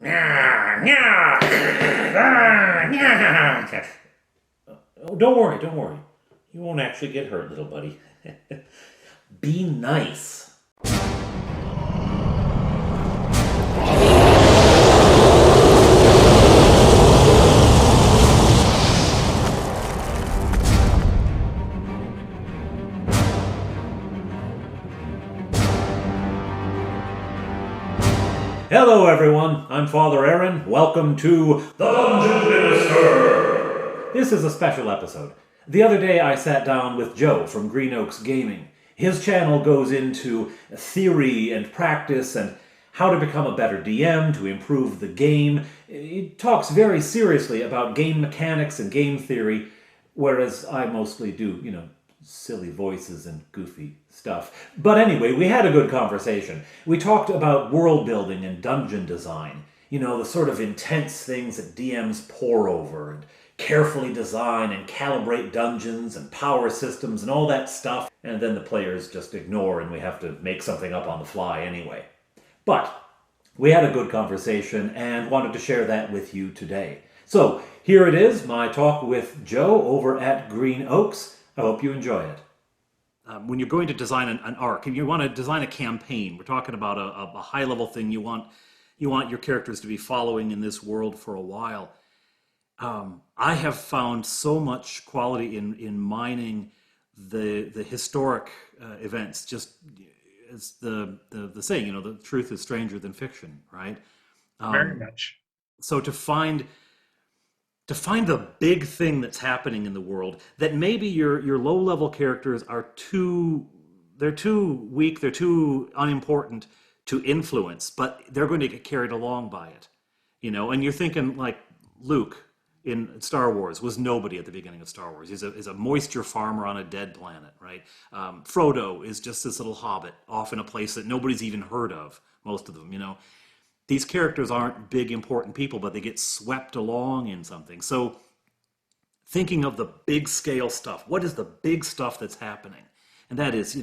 Oh, don't worry, don't worry. You won't actually get hurt, little buddy. Be nice. Hello, everyone. I'm Father Aaron. Welcome to The Dungeon Minister. This is a special episode. The other day, I sat down with Joe from Green Oaks Gaming. His channel goes into theory and practice and how to become a better DM, to improve the game. He talks very seriously about game mechanics and game theory, whereas I mostly do, silly voices and goofy stuff. But anyway, we had a good conversation. We talked about world building and dungeon design. The sort of intense things that DMs pore over and carefully design and calibrate dungeons and power systems and all that stuff. And then the players just ignore and we have to make something up on the fly anyway. But we had a good conversation and wanted to share that with you today. So here it is, my talk with Joe over at Green Oaks. I hope you enjoy it. When you're going to design an arc, and you want to design a campaign, we're talking about a high-level thing you want your characters to be following in this world for a while. I have found so much quality in mining the historic events. Just as the saying, the truth is stranger than fiction, right? Very much. So to find the big thing that's happening in the world that maybe your low level characters are too weak, they're too unimportant to influence, but they're going to get carried along by it. And you're thinking like Luke in Star Wars was nobody at the beginning of Star Wars. He's a moisture farmer on a dead planet, right? Frodo is just this little hobbit off in a place that nobody's even heard of, most of them, These characters aren't big, important people, but they get swept along in something. So thinking of the big scale stuff, what is the big stuff that's happening? And that is,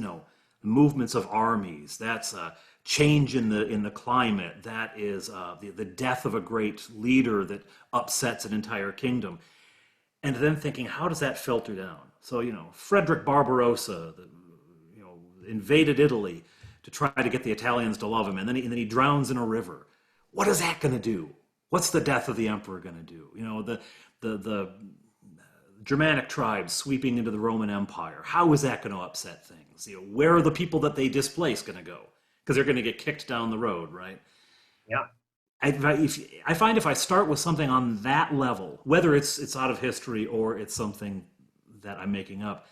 movements of armies. That's a change in the climate. That is the death of a great leader that upsets an entire kingdom. And then thinking, how does that filter down? So, Frederick Barbarossa, invaded Italy to try to get the Italians to love him, and then he drowns in a river. What is that going to do? What's the death of the emperor going to do? The Germanic tribes sweeping into the Roman Empire. How is that going to upset things? Where are the people that they displace going to go? Because they're going to get kicked down the road, right? Yeah. I find if I start with something on that level, whether it's out of history or it's something that I'm making up,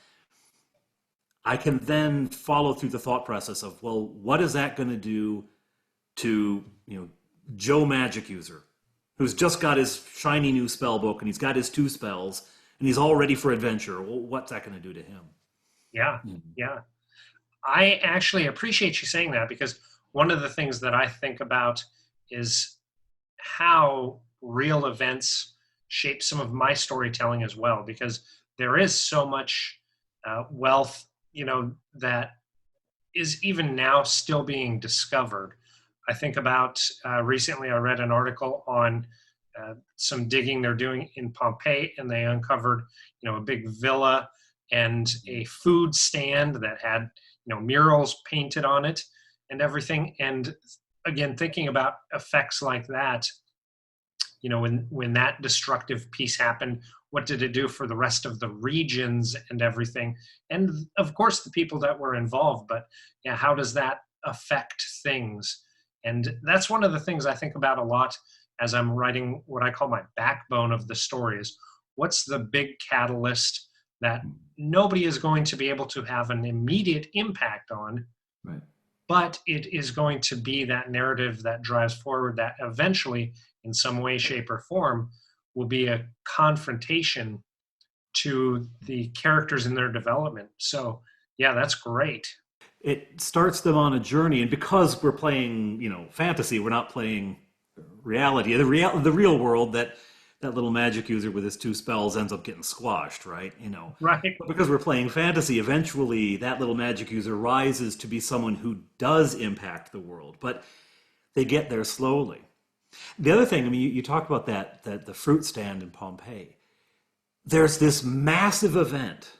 I can then follow through the thought process of, well, what is that going to do to, Joe Magic User, who's just got his shiny new spell book and he's got his 2 spells and he's all ready for adventure. Well, what's that going to do to him? Yeah. Yeah. I actually appreciate you saying that, because one of the things that I think about is how real events shape some of my storytelling as well, because there is so much wealth, that is even now still being discovered. I think about recently I read an article on some digging they're doing in Pompeii, and they uncovered, a big villa and a food stand that had, murals painted on it and everything. And again, thinking about effects like that, when that destructive piece happened, what did it do for the rest of the regions and everything? And of course, the people that were involved, but yeah, how does that affect things? And that's one of the things I think about a lot as I'm writing what I call my backbone of the story is, what's the big catalyst that nobody is going to be able to have an immediate impact on, Right. but it is going to be that narrative that drives forward, that eventually, in some way, shape, or form, will be a confrontation to the characters in their development. So, yeah, that's great. It starts them on a journey, and because we're playing, fantasy, we're not playing reality. The real world, that little magic user with his 2 spells ends up getting squashed, right? Right. But because we're playing fantasy, eventually that little magic user rises to be someone who does impact the world, but they get there slowly. The other thing, I mean, you talked about that the fruit stand in Pompeii. There's this massive event,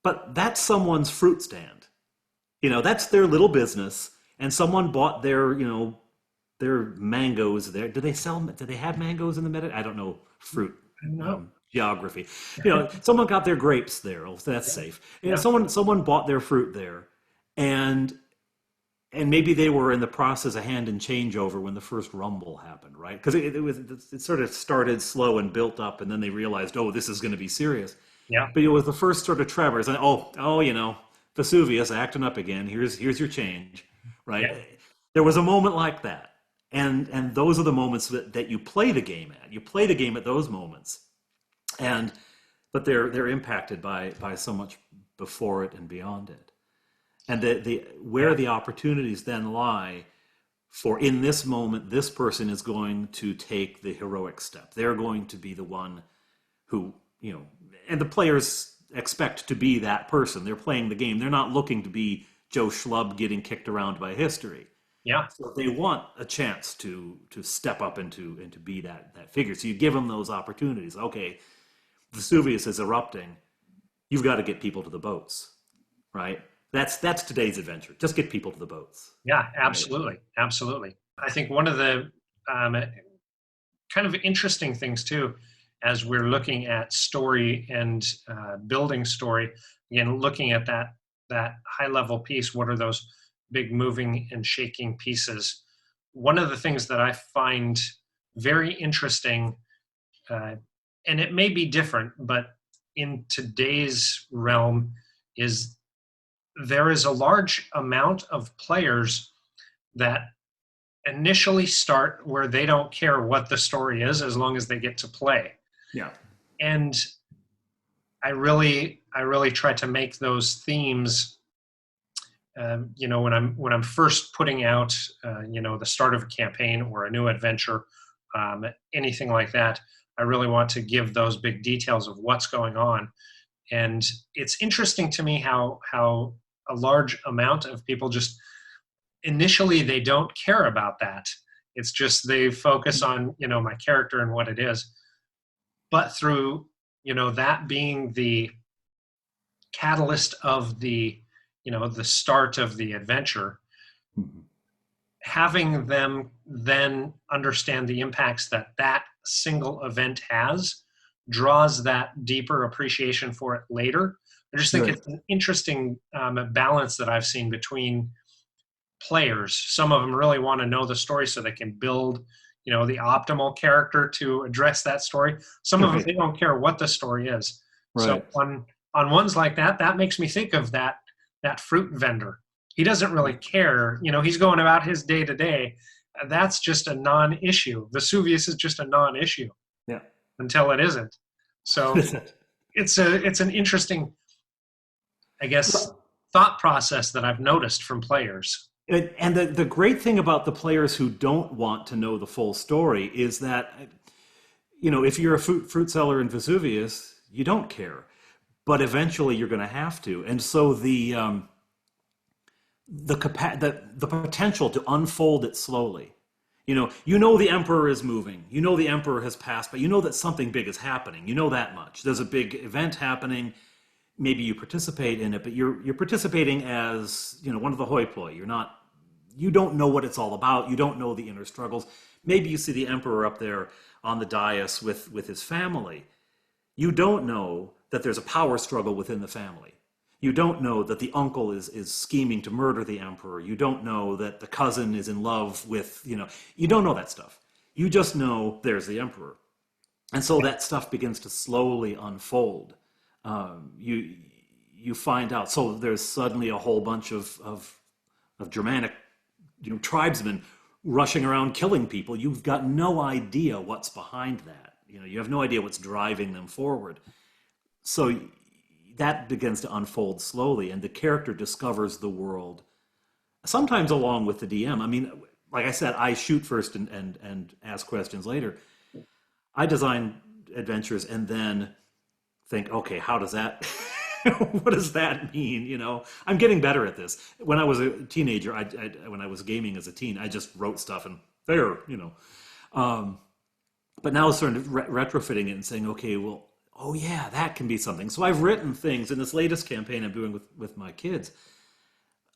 but that's someone's fruit stand. That's their little business, and someone bought their mangoes there. Do they have mangoes in the Mediterranean? I don't know fruit No. geography. Someone got their grapes there. Oh, so that's safe. Yeah. Someone bought their fruit there, and maybe they were in the process of hand and changeover when the first rumble happened, right? Because it sort of started slow and built up, and then they realized, oh, this is going to be serious. Yeah. But it was the first sort of tremors, and Vesuvius acting up again. Here's your change, right? Yeah. There was a moment like that, and those are the moments that you play the game at. You play the game at those moments, but they're impacted by so much before it and beyond it. And where the opportunities then lie for, in this moment, this person is going to take the heroic step. They're going to be the one who, and the players expect to be that person. They're playing the game. They're not looking to be Joe Schlub getting kicked around by history. Yeah. So they want a chance to step up and to be that figure. So you give them those opportunities. Okay, Vesuvius is erupting. You've got to get people to the boats, right? That's today's adventure. Just get people to the boats. Yeah, absolutely. Absolutely. I think one of the kind of interesting things too, as we're looking at story and building story, again, looking at that high level piece, what are those big moving and shaking pieces? One of the things that I find very interesting, and it may be different, but in today's realm, is there is a large amount of players that initially start where they don't care what the story is as long as they get to play. Yeah. And I really try to make those themes, when I'm first putting out, the start of a campaign or a new adventure, anything like that, I really want to give those big details of what's going on. And it's interesting to me how a large amount of people just initially they don't care about that. It's just they focus on, my character and what it is. But through, that being the catalyst of the start of the adventure, Mm-hmm. having them then understand the impacts that single event has draws that deeper appreciation for it later. I just think Right. it's an interesting balance that I've seen between players. Some of them really want to know the story so they can build, the optimal character to address that story. Some of them, they don't care what the story is. Right. So on ones like that makes me think of that fruit vendor. He doesn't really care. He's going about his day to day. That's just a non-issue. Vesuvius is just a non-issue. Yeah. Until it isn't. So it's an interesting, I guess, thought process that I've noticed from players. And the great thing about the players who don't want to know the full story is that, if you're a fruit seller in Vesuvius, you don't care, but eventually you're going to have to. And so the potential to unfold it slowly. The emperor is moving. The emperor has passed, but that something big is happening. That much. There's a big event happening. Maybe you participate in it, but you're participating as one of the hoi polloi. You don't know what it's all about. You don't know the inner struggles. Maybe you see the emperor up there on the dais with his family. You don't know that there's a power struggle within the family. You don't know that the uncle is scheming to murder the emperor. You don't know that the cousin is in love with, you don't know that stuff. You just know there's the emperor. And so that stuff begins to slowly unfold. You find out. So there's suddenly a whole bunch of Germanic, tribesmen rushing around killing people. You've got no idea what's behind that. You have no idea what's driving them forward. So that begins to unfold slowly, and the character discovers the world, sometimes along with the DM. I mean, like I said, I shoot first and ask questions later. I design adventures and then think, okay, how does that, what does that mean? I'm getting better at this. When I was a teenager, when I was gaming as a teen, I just wrote stuff and there. But now sort of retrofitting it and saying, okay, well, oh yeah, that can be something. So I've written things in this latest campaign I'm doing with my kids.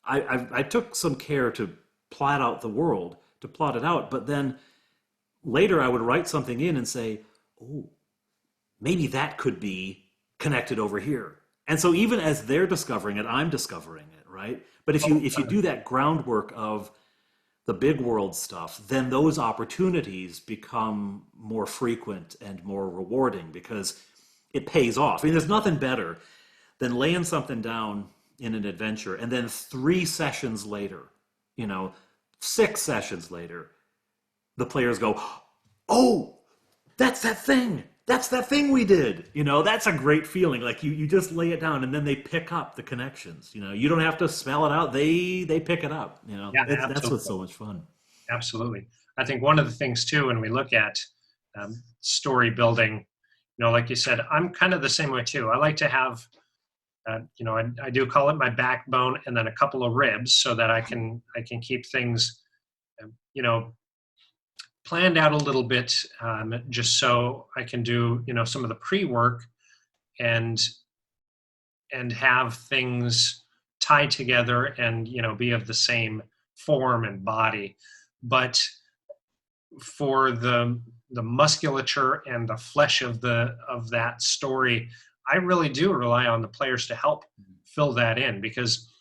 I took some care to plot out the world, to plot it out, but then later I would write something in and say, oh, maybe that could be connected over here. And so even as they're discovering it, I'm discovering it, right? But if you do that groundwork of the big world stuff, then those opportunities become more frequent and more rewarding because it pays off. I mean, there's nothing better than laying something down in an adventure and then 3 sessions later, 6 sessions later, the players go, oh, that's that thing. That's that thing we did. That's a great feeling. Like you just lay it down and then they pick up the connections. You don't have to spell it out. They pick it up. Yeah, That's what's so much fun. Absolutely. I think one of the things too, when we look at story building, like you said, I'm kind of the same way too. I like to have, I do call it my backbone and then a couple of ribs so that I can keep things, planned out a little bit, just so I can do, some of the pre-work and have things tied together and, be of the same form and body. But for the musculature and the flesh of that story, I really do rely on the players to help fill that in because,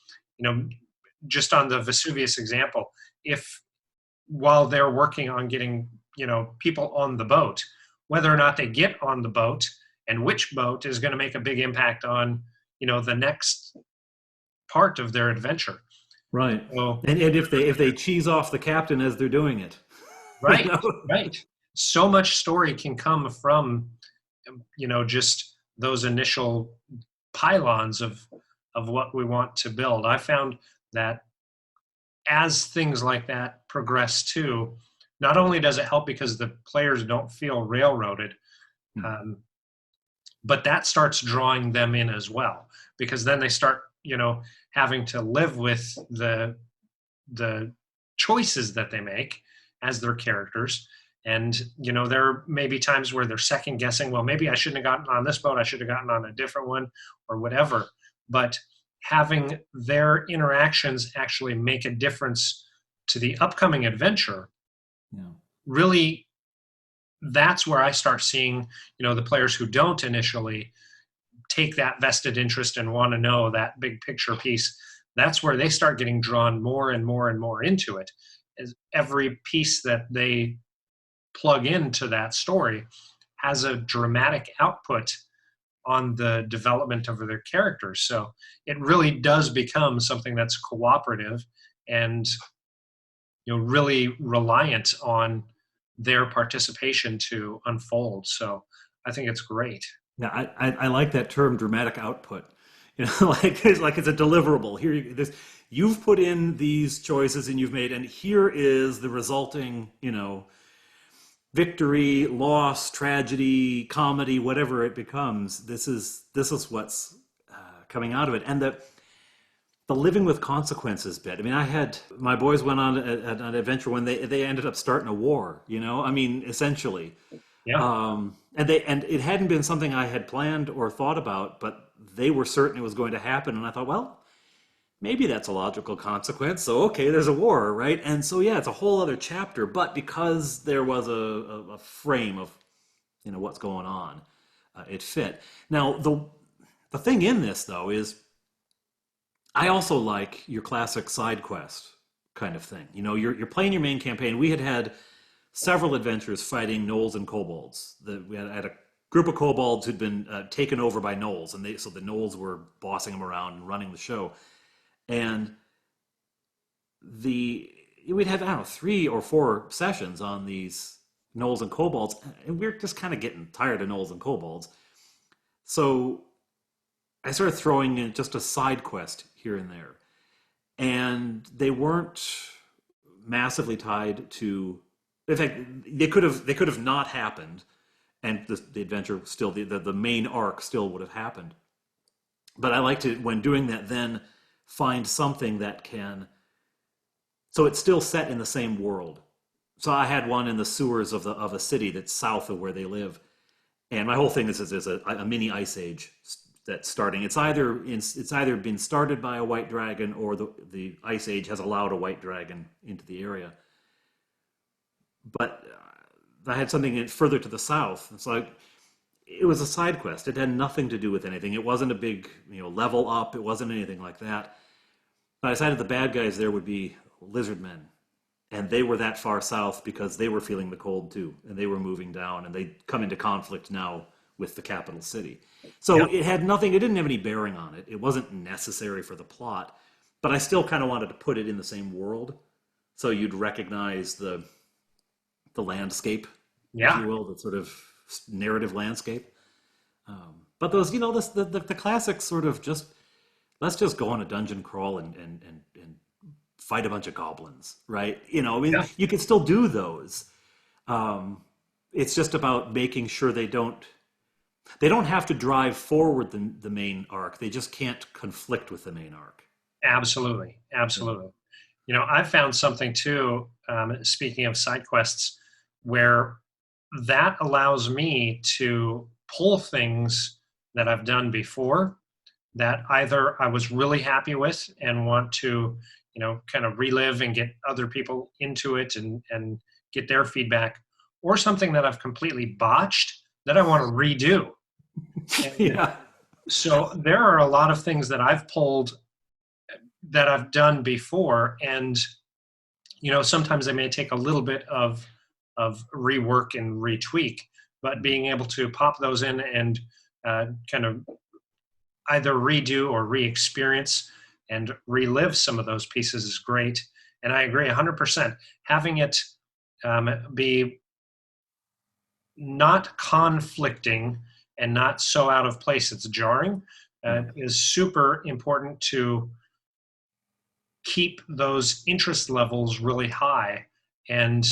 just on the Vesuvius example, if while they're working on getting, people on the boat, whether or not they get on the boat and which boat is going to make a big impact on, the next part of their adventure. Right. So, and if they cheese off the captain as they're doing it. Right. Right. So much story can come from, just those initial pylons of what we want to build. I found that as things like that progress too, not only does it help because the players don't feel railroaded, but that starts drawing them in as well, because then they start, having to live with the choices that they make as their characters. And, there may be times where they're second guessing, well, maybe I shouldn't have gotten on this boat. I should have gotten on a different one or whatever. But having their interactions actually make a difference to the upcoming adventure, really, that's where I start seeing, the players who don't initially take that vested interest and want to know that big picture piece. That's where they start getting drawn more and more and more into it. As every piece that they plug into that story has a dramatic output on the development of their characters. So it really does become something that's cooperative and, really reliant on their participation to unfold. So I think it's great. Yeah, I like that term, dramatic output. Like it's a deliverable. Here, you've put in these choices and you've made, and here is the resulting, victory, loss, tragedy, comedy, whatever it becomes. This is what's coming out of it, and the living with consequences bit. I mean, I had my boys went on an adventure when they ended up starting a war. I mean, essentially. Yeah. And it hadn't been something I had planned or thought about, but they were certain it was going to happen. And I thought, well, maybe that's a logical consequence. So, okay, there's a war, right? And so, yeah, it's a whole other chapter. But because there was a frame of, what's going on, it fit. Now, the thing in this, though, is I also like your classic side quest kind of thing. You're playing your main campaign. We had several adventures fighting gnolls and kobolds. We had a group of kobolds who'd been taken over by gnolls, and so the gnolls were bossing them around and running the show. And we'd have, I don't know, 3 or 4 sessions on these gnolls and kobolds, and we're just kind of getting tired of gnolls and kobolds. So I started throwing in just a side quest here and there, and they weren't massively tied to. In fact, they could have not happened, and the adventure still the main arc still would have happened. But I like to, when doing that, then find something that can. So it's still set in the same world, So I had one in the sewers of a city that's south of where they live, and my whole thing is a mini ice age that's starting. It's either been started by a white dragon, or the ice age has allowed a white dragon into the area. But I had something further to the south. It's like it was a side quest. It had nothing to do with anything. It wasn't a big level up. It wasn't anything like that. But I decided the bad guys there would be lizard men, and they were that far south because they were feeling the cold too, and they were moving down, and they come into conflict now with the capital city. So Yeah. it had nothing. It didn't have any bearing on it. It wasn't necessary for the plot, but I still kind of wanted to put it in the same world, so you'd recognize the landscape, if Yeah. you will, the sort of narrative landscape. But those, the classic sort of just let's just go on a dungeon crawl and fight a bunch of goblins, right? I mean, Yeah. you can still do those. Um, it's just about making sure they don't have to drive forward the main arc. They just can't conflict with the main arc. Absolutely. Absolutely. I've found something too, speaking of side quests, where that allows me to pull things that I've done before that either I was really happy with and want to, kind of relive and get other people into it and get their feedback, or something that I've completely botched that I want to redo. And Yeah. so there are a lot of things that I've pulled that I've done before, and sometimes they may take a little bit of rework and retweak, but being able to pop those in and kind of either redo or re-experience and relive some of those pieces is great. And I agree 100%. Having it be not conflicting and not so out of place it's jarring is super important to keep those interest levels really high and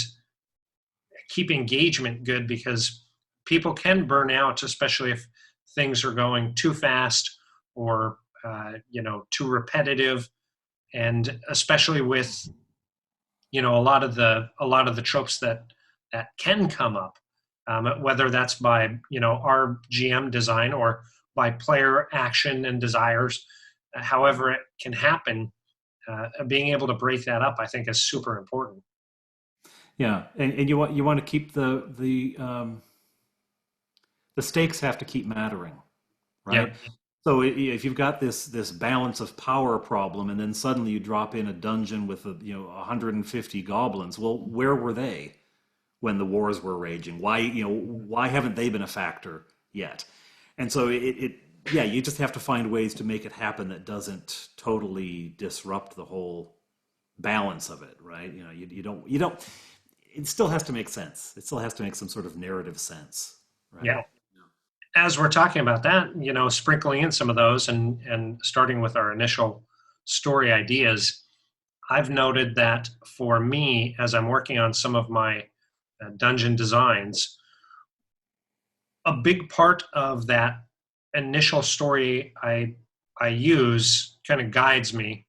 keep engagement good, because people can burn out, especially if things are going too fast or too repetitive, and especially with a lot of the tropes that can come up, whether that's by our GM design or by player action and desires, however it can happen. Being able to break that up, I think, is super important. Yeah, and you want to keep the stakes have to keep mattering, Yeah, right? So if you've got this balance of power problem, and then suddenly you drop in a dungeon with 150 goblins, well, where were they when the wars were raging? Why haven't they been a factor yet? And so yeah, you just have to find ways to make it happen that doesn't totally disrupt the whole balance of it, right? You don't. It still has to make sense. It still has to make some sort of narrative sense, right? yeah. As we're talking about that, sprinkling in some of those and starting with our initial story ideas, I've noted that for me, as I'm working on some of my dungeon designs, a big part of that initial story I use kind of guides me.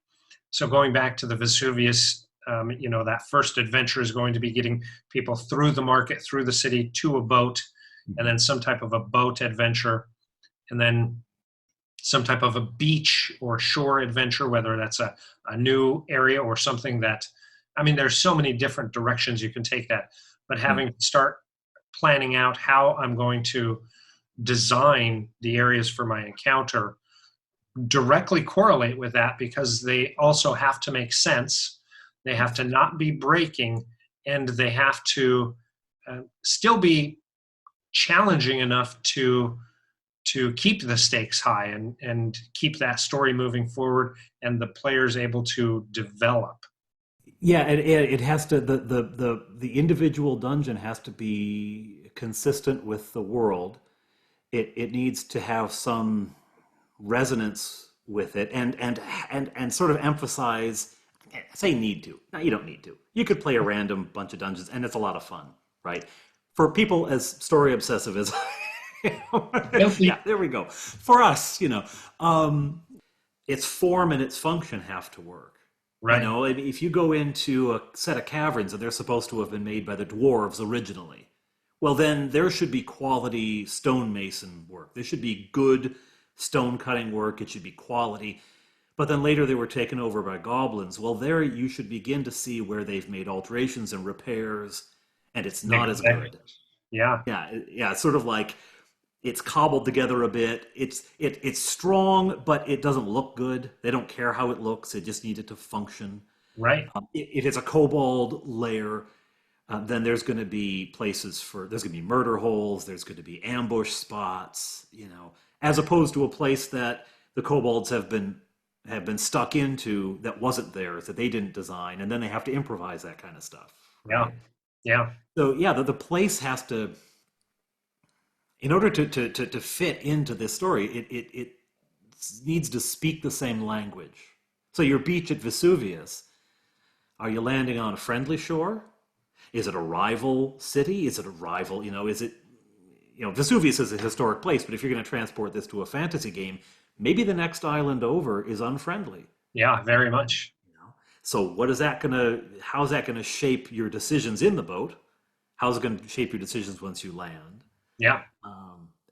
So going back to the Vesuvius, that first adventure is going to be getting people through the market, through the city to a boat, and then some type of a boat adventure, and then some type of a beach or shore adventure, whether that's a new area or something that, I mean, there's so many different directions you can take that, but Yeah. having to start planning out how I'm going to design the areas for my encounter directly correlate with that, because they also have to make sense. They have to not be breaking, and they have to still be challenging enough to keep the stakes high and keep that story moving forward and the players able to develop. Yeah, it has to the individual dungeon has to be consistent with the world. It needs to have some resonance with it, and sort of emphasize. Say need to. No, you don't need to. You could play a random bunch of dungeons, and it's a lot of fun, right? For people as story obsessive as Guilty. yeah, there we go. For us, its form and its function have to work. Right. I mean, if you go into a set of caverns and they're supposed to have been made by the dwarves originally, well, then there should be quality stonemason work. There should be good stone cutting work. It should be quality. But then later they were taken over by goblins. Well, there you should begin to see where they've made alterations and repairs, and it's not as Exactly. good. Yeah. Yeah, it's sort of like it's cobbled together a bit. It's strong, but it doesn't look good. They don't care how it looks. It just needed to function. Right. If it's a kobold layer, then there's going to be murder holes. There's going to be ambush spots. As opposed to a place that the kobolds have been stuck into that wasn't theirs, that they didn't design, and then they have to improvise that kind of stuff, Yeah. right? Yeah. So yeah, the place has to, in order to fit into this story, it needs to speak the same language. So your beach at Vesuvius, are you landing on a friendly shore? Is it a rival city? Is it a rival, is it, Vesuvius is a historic place, but if you're going to transport this to a fantasy game, maybe the next island over is unfriendly. Yeah. Very much. So how's that gonna shape your decisions in the boat? How's it gonna shape your decisions once you land? Yeah.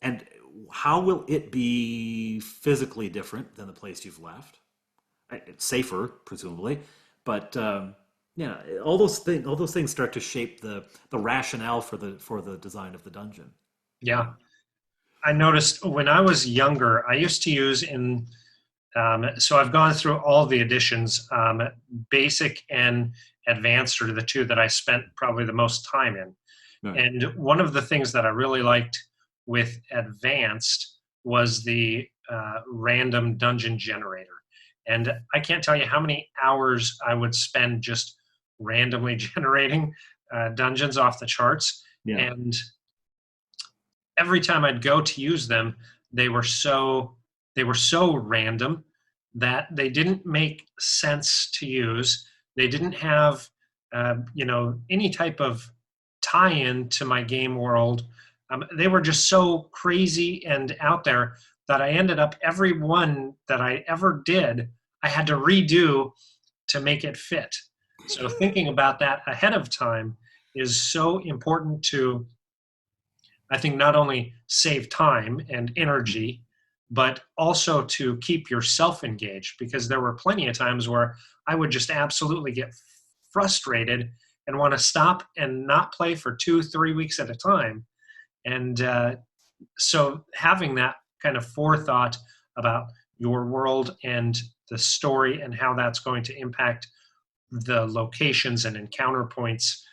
And how will it be physically different than the place you've left? It's safer, presumably, but yeah, all those things start to shape the rationale for the design of the dungeon. Yeah. I noticed when I was younger, I used to use so I've gone through all the editions. Basic and advanced are the two that I spent probably the most time in. Right. And one of the things that I really liked with advanced was the random dungeon generator. And I can't tell you how many hours I would spend just randomly generating dungeons off the charts. Yeah. And every time I'd go to use them, they were so random that they didn't make sense to use. They didn't have any type of tie-in to my game world. They were just so crazy and out there that I ended up every one that I ever did, I had to redo to make it fit. So thinking about that ahead of time is so important to, I think, not only save time and energy, but also to keep yourself engaged, because there were plenty of times where I would just absolutely get frustrated and want to stop and not play for 2-3 weeks at a time. And so having that kind of forethought about your world and the story and how that's going to impact the locations and encounter points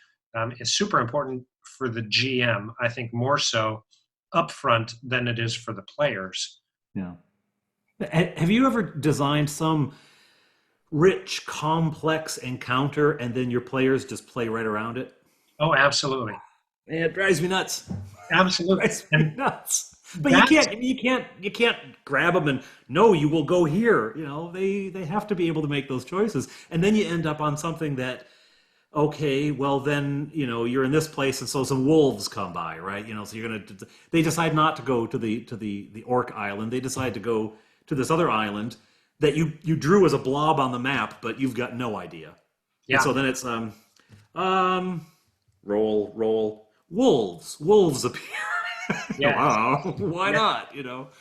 is super important for the GM, I think more so upfront than it is for the players. Yeah. Have you ever designed some rich, complex encounter and then your players just play right around it? Oh, absolutely. Yeah, it drives me nuts. Absolutely. Drives me And nuts. But that's, you can't grab them and no, you will go here. They have to be able to make those choices, and then you end up on something that, okay, well then you're in this place, and so some wolves come by, right? So they decide not to go to the orc island. They decide to go to this other island that you drew as a blob on the map, but you've got no idea. yeah, And so then it's roll wolves appear. yeah, Wow, why yeah, not?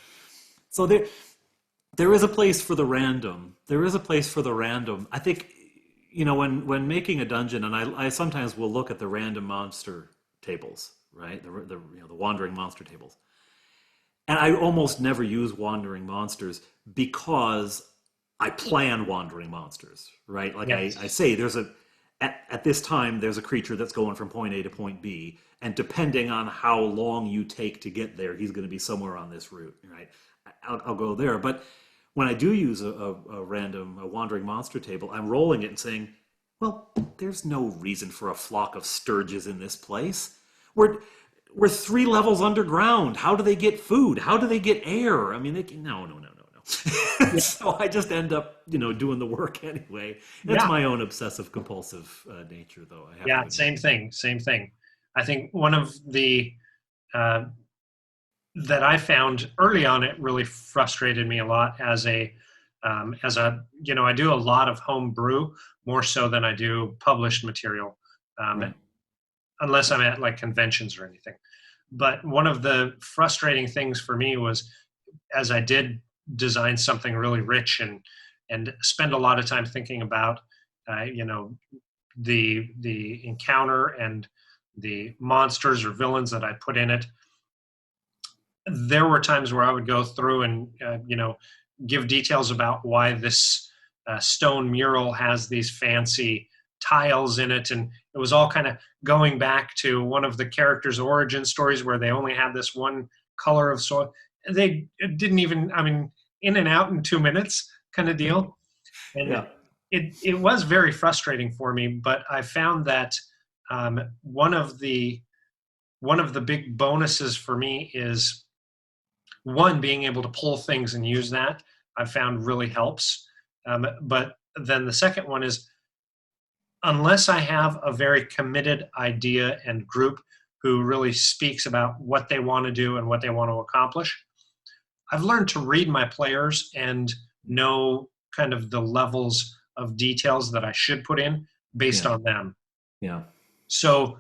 So there is a place for the random. There is a place for the random. I think when making a dungeon, and I sometimes will look at the random monster tables, right? The wandering monster tables, and I almost never use wandering monsters because I plan wandering monsters, right? Like yes, I say, at this time there's a creature that's going from point A to point B, and depending on how long you take to get there, he's going to be somewhere on this route, right? I'll go there. But when I do use a wandering monster table, I'm rolling it and saying, well, there's no reason for a flock of sturges in this place. We're 3 levels underground. How do they get food? How do they get air? I mean, no. yeah, So I just end up, doing the work anyway. That's yeah, my own obsessive compulsive nature, though. I have yeah. to admit. Same thing. I think one of the uh, that I found early on, it really frustrated me a lot as a as a, I do a lot of home brew, more so than I do published material, Right. unless I'm at like conventions or anything. But one of the frustrating things for me was, as I did design something really rich and spend a lot of time thinking about, the encounter and the monsters or villains that I put in it. There were times where I would go through and give details about why this stone mural has these fancy tiles in it, and it was all kind of going back to one of the characters' origin stories where they only had this one color of soil. They didn't even, I mean, in and out in 2 minutes kind of deal, and Yeah. it was very frustrating for me. But I found that one of the big bonuses for me is, one, being able to pull things and use that, I've found really helps. But then the second one is, unless I have a very committed idea and group who really speaks about what they want to do and what they want to accomplish, I've learned to read my players and know kind of the levels of details that I should put in based Yeah. on them. Yeah. So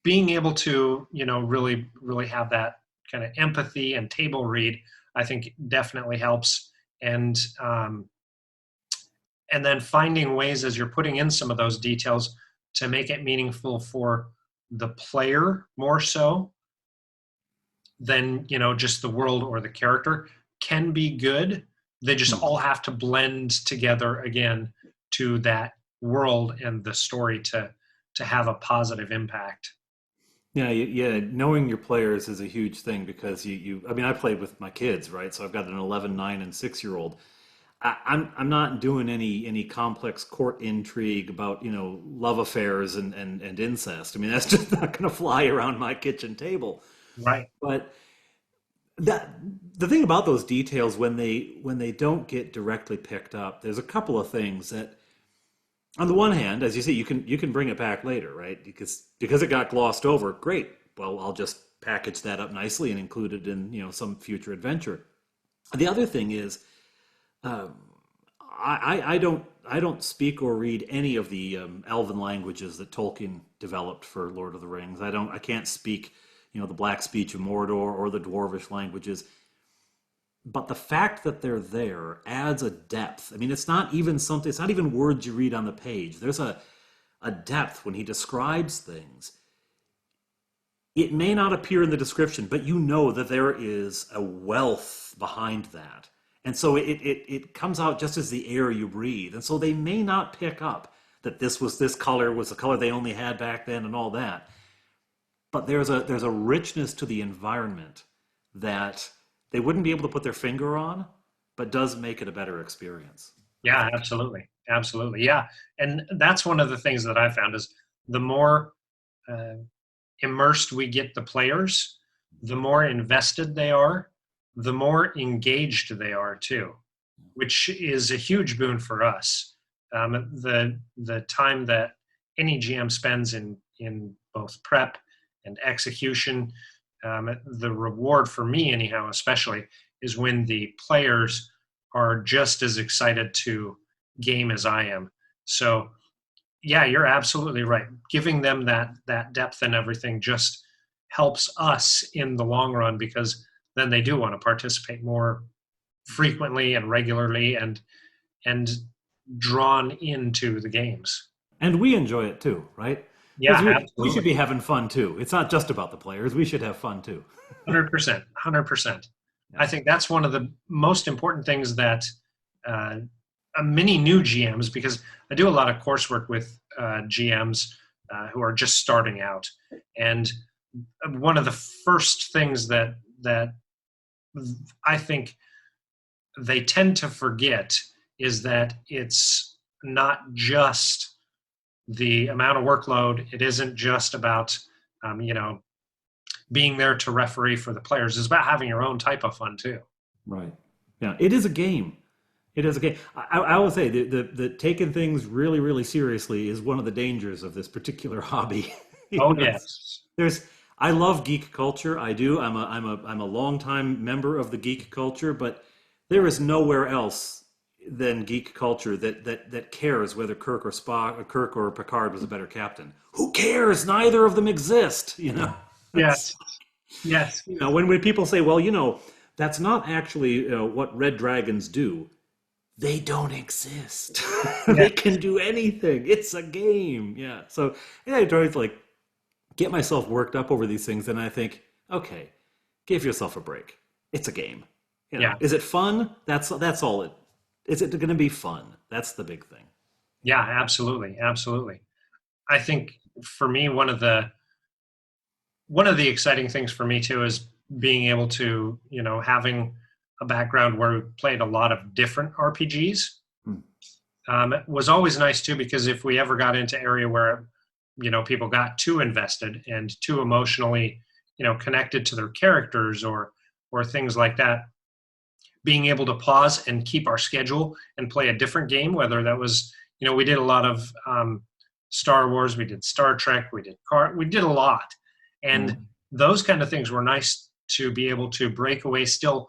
being able to, really, really have that kind of empathy and table read, I think definitely helps. And then finding ways as you're putting in some of those details to make it meaningful for the player more so than, just the world or the character can be good. They just all have to blend together again to that world and the story to have a positive impact. Yeah, yeah. Knowing your players is a huge thing because I mean, I played with my kids, right? So I've got an 11, 9, and 6-year-old. I'm not doing any complex court intrigue about love affairs and incest. I mean, that's just not going to fly around my kitchen table. Right. But that the thing about those details when they don't get directly picked up, there's a couple of things that, on the one hand, as you say, you can bring it back later, right? Because it got glossed over. Great. Well, I'll just package that up nicely and include it in some future adventure. The other thing is, um, I don't speak or read any of the Elven languages that Tolkien developed for Lord of the Rings. I can't speak the Black speech of Mordor or the Dwarvish languages. But the fact that they're there adds a depth. I mean, it's not even something. It's not even words you read on the page. There's a depth when he describes things. It may not appear in the description, but you know that there is a wealth behind that. And so it comes out just as the air you breathe. And so they may not pick up that this color was the color they only had back then and all that. But there's a richness to the environment that they wouldn't be able to put their finger on, but does make it a better experience, I Yeah, think. absolutely. Absolutely. Yeah. And that's one of the things that I found is, the more uh, immersed we get the players, the more invested they are, the more engaged they are too, which is a huge boon for us. The time that any GM spends in both prep and execution, the reward for me, anyhow, especially, is when the players are just as excited to game as I am. So yeah, you're absolutely right. Giving them that depth and everything just helps us in the long run, because then they do want to participate more frequently and regularly, and drawn into the games. And we enjoy it too, right? Because Yeah, we should absolutely. be having fun too. It's not just about the players. We should have fun too. 100%. 100%. I Yeah. think that's one of the most important things that uh, many new GMs, because I do a lot of coursework with GMs who are just starting out, and one of the first things that I think they tend to forget is that it's not just the amount of workload. It isn't just about um, you know being there to referee for the players. It's about having your own type of fun too. Right. Yeah. It is a game. It is a game. I will say the taking things really, really seriously is one of the dangers of this particular hobby. Oh It's, yes. there's I love geek culture. I do. I'm a longtime member of the geek culture, but there is nowhere else than geek culture that cares whether Kirk or Spock or Kirk or Picard was a better captain. Who cares? Neither of them exist. Yes. Yes. When people say, well, that's not actually what red dragons do. They don't exist. Yeah. They can do anything. It's a game. Yeah. So I always like get myself worked up over these things, and I think, okay, give yourself a break. It's a game. Yeah. Is it fun? That's all it. Is it going to be fun? That's the big thing. Yeah, absolutely. Absolutely. I think for me, one of the exciting things for me too is being able to, having a background where we played a lot of different RPGs. It was always nice too, because if we ever got into area where, people got too invested and too emotionally, connected to their characters or things like that, being able to pause and keep our schedule and play a different game, whether that was, we did a lot of Star Wars, we did Star Trek, we did a lot. And those kind of things were nice to be able to break away, still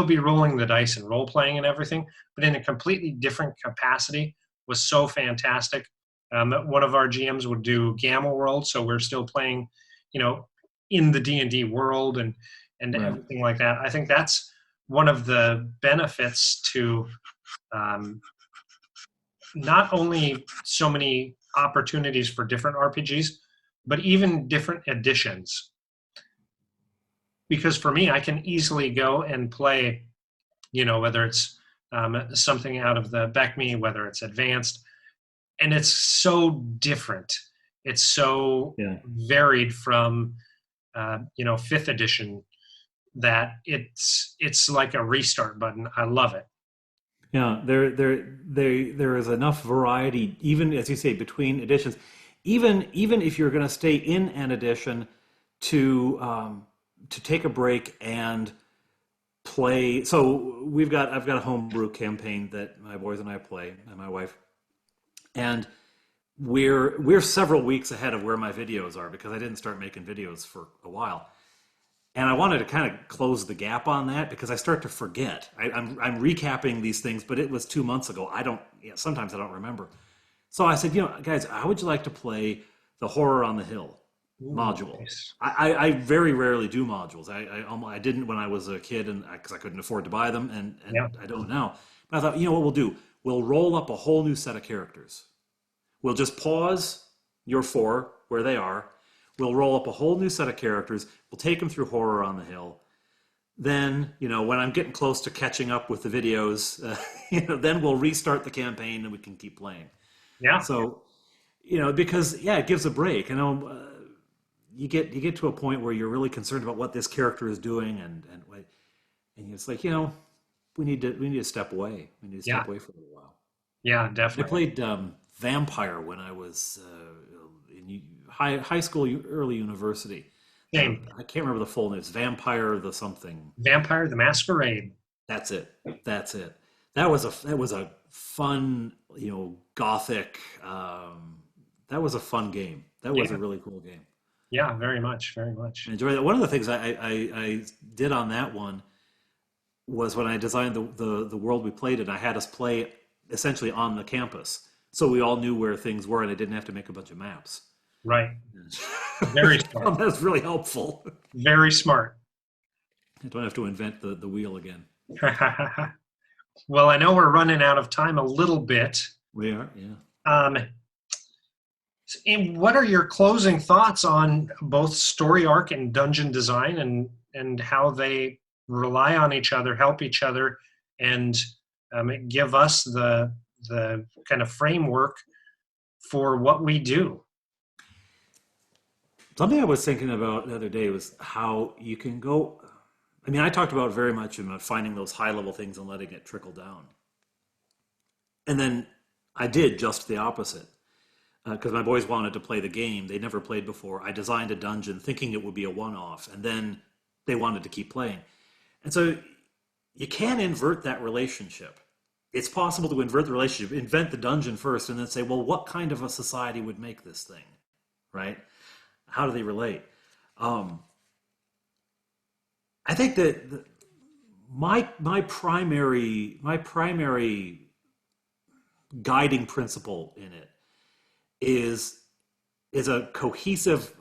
be rolling the dice and role playing and everything, but in a completely different capacity was so fantastic. One of our GMs would do Gamma World, so we're still playing, in the D&D world and Right. everything like that. I think that's one of the benefits to not only so many opportunities for different RPGs, but even different editions. Because for me, I can easily go and play, whether it's something out of the BECMI, whether it's advanced, and it's so different. It's so varied from, 5th edition that it's like a restart button. I love it. Yeah, there is enough variety, even as you say, between editions. Even if you're going to stay in an edition, to take a break and play. So I've got a homebrew campaign that my boys and I play, and my wife, and we're several weeks ahead of where my videos are because I didn't start making videos for a while. And I wanted to kind of close the gap on that because I start to forget. I'm recapping these things, but it was 2 months ago. Sometimes I don't remember. So I said, guys, how would you like to play the Horror on the Hill module? Nice. I very rarely do modules. I didn't when I was a kid, and because I couldn't afford to buy them, and I don't now. But I thought, what we'll do? We'll roll up a whole new set of characters. We'll just pause your 4 where they are. We'll roll up a whole new set of characters. We'll take them through Horror on the Hill. Then, when I'm getting close to catching up with the videos, then we'll restart the campaign and we can keep playing. Yeah. So, because it gives a break. You get to a point where you're really concerned about what this character is doing, and it's like we need to step away. We need to step away for a little while. Yeah, definitely. I played Vampire when I was in high school, early university. Same. I can't remember the full name. It's Vampire the something. Vampire the Masquerade. That's it. That was a fun, gothic. That was a fun game. That was a really cool game. Yeah, very much, very much. I enjoyed that. One of the things I did on that one was when I designed the world we played in, I had us play essentially on the campus, so we all knew where things were, and I didn't have to make a bunch of maps. Right. Very smart. That's really helpful. Very smart. I don't have to invent the wheel again. Well, I know we're running out of time a little bit. We are, yeah. And what are your closing thoughts on both story arc and dungeon design, and how they rely on each other, help each other, and give us the kind of framework for what we do? Something I was thinking about the other day was how you can go. I mean, I talked about very much about finding those high level things and letting it trickle down. And then I did just the opposite. Because my boys wanted to play the game. They never played before. I designed a dungeon thinking it would be a one-off, and then they wanted to keep playing. And so you can invert that relationship. It's possible to invert the relationship, invent the dungeon first, and then say, well, what kind of a society would make this thing, right? How do they relate? I think that my primary guiding principle in it is a cohesive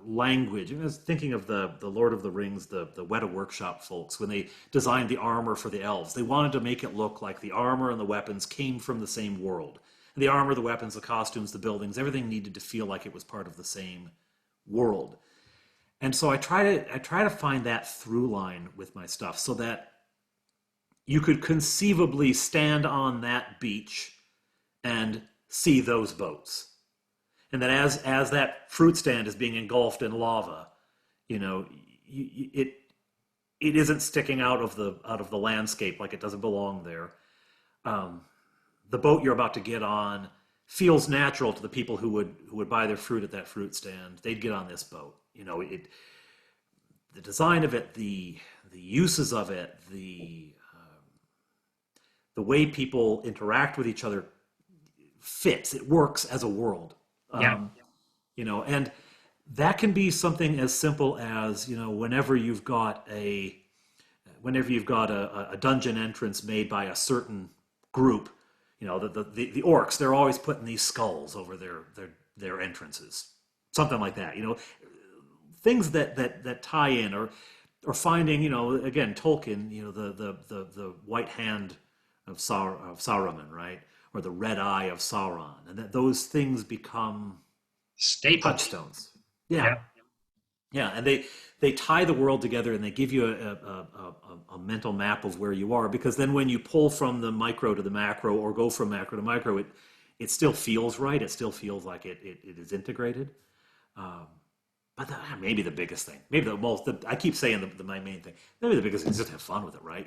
language. And I was thinking of the Lord of the Rings, the Weta Workshop folks, when they designed the armor for the elves. They wanted to make it look like the armor and the weapons came from the same world. And the armor, the weapons, the costumes, the buildings, everything needed to feel like it was part of the same world. And so I try to find that through line with my stuff so that you could conceivably stand on that beach and see those boats. And that as that fruit stand is being engulfed in lava, it isn't sticking out of the landscape like it doesn't belong there. The boat you're about to get on feels natural to the people who would buy their fruit at that fruit stand. They'd get on this boat. The design of it, the uses of it, the way people interact with each other fits. It works as a world. Yeah. And that can be something as simple as, whenever you've got a dungeon entrance made by a certain group, the orcs, they're always putting these skulls over their entrances, something like that. Things that tie in, or finding, again, Tolkien, the white hand of Saruman, right? Or the red eye of Sauron, and that those things become staples, touchstones. Yeah. And they tie the world together, and they give you a mental map of where you are. Because then, when you pull from the micro to the macro, or go from macro to micro, it still feels right. It still feels like it is integrated. But maybe the biggest thing, maybe I keep saying my main thing. Maybe the biggest thing is just have fun with it, right?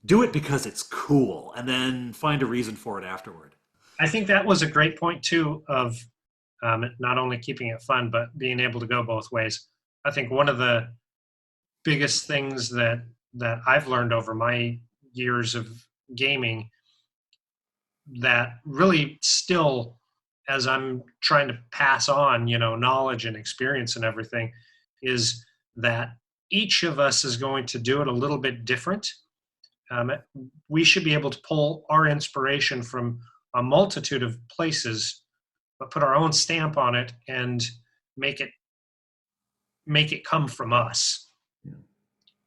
Do it because it's cool, and then find a reason for it afterward. I think that was a great point too, of not only keeping it fun, but being able to go both ways. I think one of the biggest things that I've learned over my years of gaming, that really still, as I'm trying to pass on, knowledge and experience and everything, is that each of us is going to do it a little bit different. We should be able to pull our inspiration from a multitude of places, but put our own stamp on it and make it come from us. Yeah.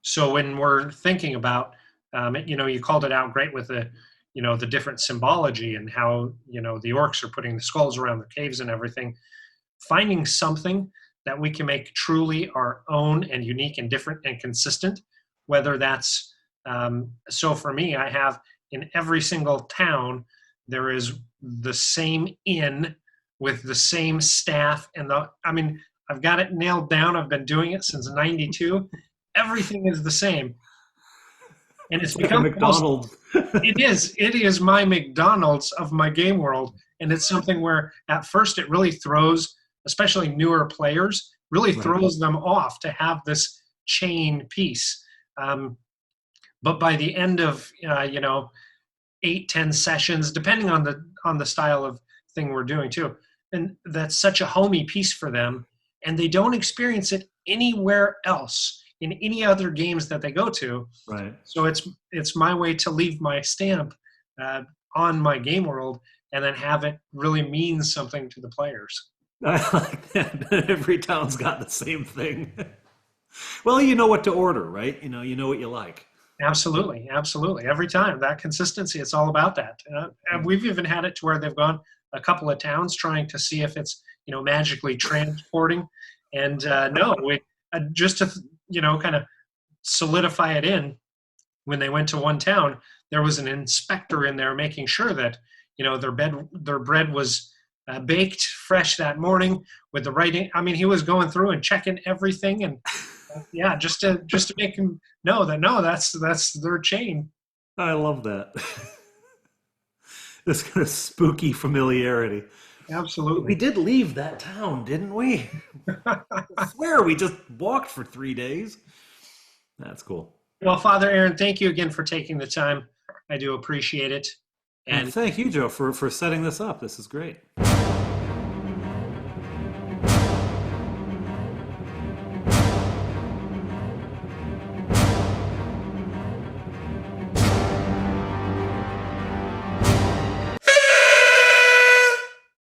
So when we're thinking about, you called it out great with the different symbology and how, the orcs are putting the skulls around the caves and everything, finding something that we can make truly our own and unique and different and consistent, whether that's, so for me, I have in every single town, there is the same inn with the same staff. And I've got it nailed down. I've been doing it since '92. Everything is the same. And it's become like McDonald's. It is my McDonald's of my game world. And it's something where at first it really throws, especially newer players, really throws them off to have this chain piece. But by the end of 8-10 sessions, depending on the style of thing we're doing too, and that's such a homey piece for them, and they don't experience it anywhere else in any other games that they go to. Right. So it's my way to leave my stamp on my game world, and then have it really mean something to the players. I like that. Every town's got the same thing. Well, you know what to order, right? You know what you like. Absolutely. Every time, that consistency, it's all about that. And we've even had it to where they've gone a couple of towns trying to see if it's, magically transporting. And just to, kind of solidify it in, when they went to one town, there was an inspector in there making sure that, their bread was baked fresh that morning with the right. He was going through and checking everything, and yeah, just to make him know that that's their chain. I love that. This kind of spooky familiarity. Absolutely. We did leave that town, didn't we? I swear we just walked for 3 days. That's cool. Well, Father Aaron, thank you again for taking the time. I do appreciate it. And thank you, Joe, for setting this up. This is great.